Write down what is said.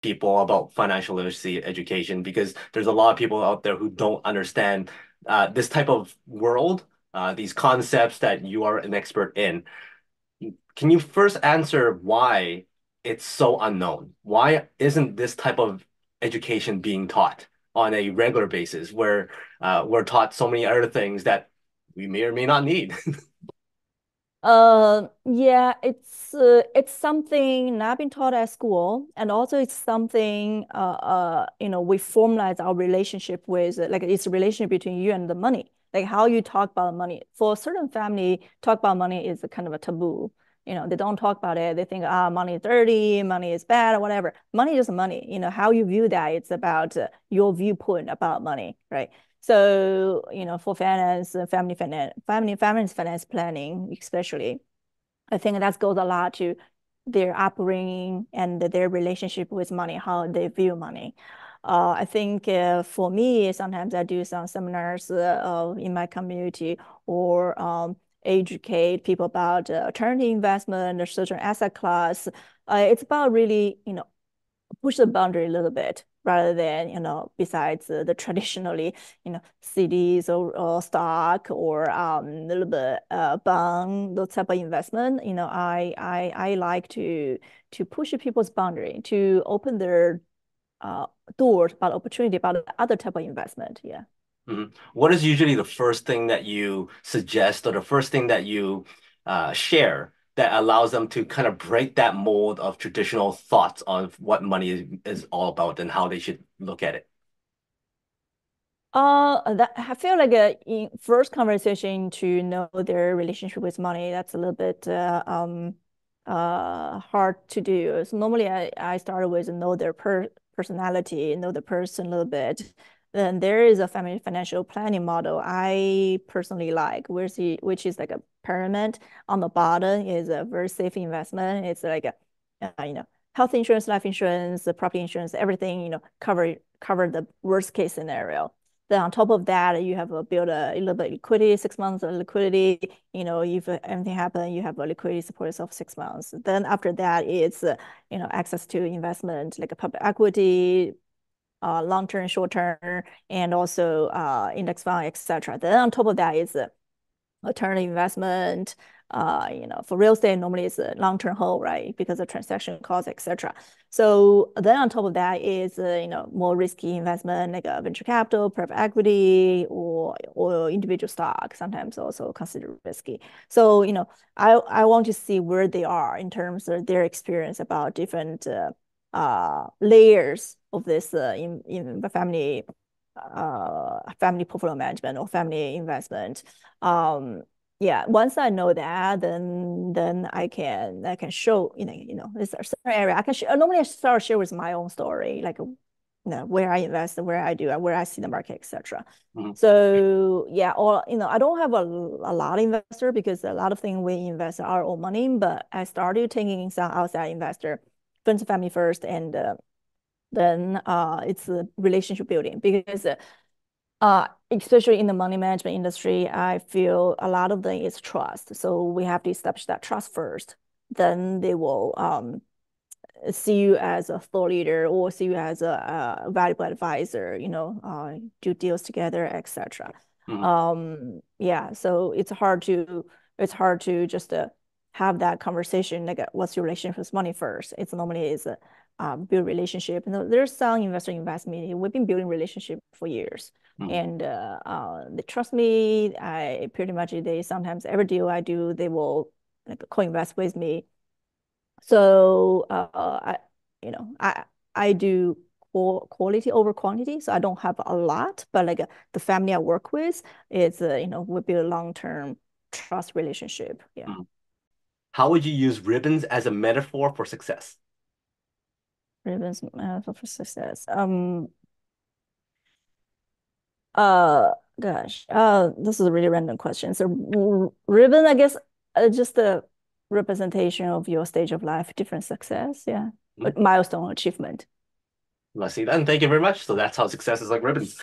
people about financial literacy education because there's a lot of people out there who don't understand this type of world, these concepts that you are an expert in. Can you first answer why it's so unknown? Why isn't this type of education being taught on a regular basis where we're taught so many other things that we may or may not need? Yeah, it's something not been taught at school, and also it's something we formalize our relationship with, like it's a relationship between you and the money, like how you talk about money. For a certain family, talk about money is a kind of a taboo. They don't talk about it. They think, money is dirty, money is bad, or whatever. Money is money. How you view that, it's about your viewpoint about money, right? So, for finance, family finance planning, especially, I think that goes a lot to their upbringing and their relationship with money, how they view money. I think for me, sometimes I do some seminars in my community or educate people about alternative investment or certain asset class. It's about really, push the boundary a little bit rather than, besides the traditionally, CDs or stock or a little bit bond, those type of investment. I like to push people's boundary to open their uh, doors about opportunity about other type of investment. Yeah. Mhm. What is usually the first thing that you suggest or the first thing that you share that allows them to kind of break that mold of traditional thoughts on what money is all about and how they should look at it? That I feel like in first conversation to know their relationship with money, that's a little bit hard to do. So normally I started with know their personality, know the person a little bit. Then there is a family financial planning model I personally like, which is like a pyramid. On the bottom is a very safe investment. It's like a health insurance, life insurance, property insurance, everything, cover the worst case scenario. Then on top of that, you have build a little bit of liquidity, 6 months of liquidity. If anything happens, you have a liquidity support yourself 6 months. Then after that, it's access to investment like a public equity, long-term, short-term, and also index fund, etc. Then on top of that is alternative investment. For real estate, normally it's a long-term hold, right? Because of transaction costs, etc. So then on top of that is more risky investment like venture capital, private equity, or individual stock. Sometimes also considered risky. So I want to see where they are in terms of their experience about different layers of this in the family portfolio management or family investment. Yeah, once I know that, then I can show, it's a certain area. Normally I start share with my own story, like where I invest, where I do, where I see the market, etc. Mhm. So yeah, or I don't have a lot of investor because a lot of things we invest our own money, but I started taking some outside investor, friends and family first, and then it's a relationship building because especially in the money management industry, I feel a lot of them is trust. So we have to establish that trust first. Then they will see you as a thought leader or see you as a valuable advisor, do deals together, etc. Mhm. Yeah, so it's hard to just have that conversation, like what's your relationship with money first. It's normally is a build relationship. There's some investor invest me. We've been building relationship for years. Mhm. And they trust me. I pretty much they sometimes every deal I do, they will like co-invest with me. So I do quality over quantity. So I don't have a lot, but like the family I work with is we build long-term trust relationship. Yeah. Mhm. How would you use ribbons as a metaphor for success? Ribbons for success. Uh Gosh. This is a really random question. So ribbon, I guess, just a representation of your stage of life, different success. Yeah. Mhm. Milestone achievement. Let's see then. Thank you very much. So that's how success is like ribbons.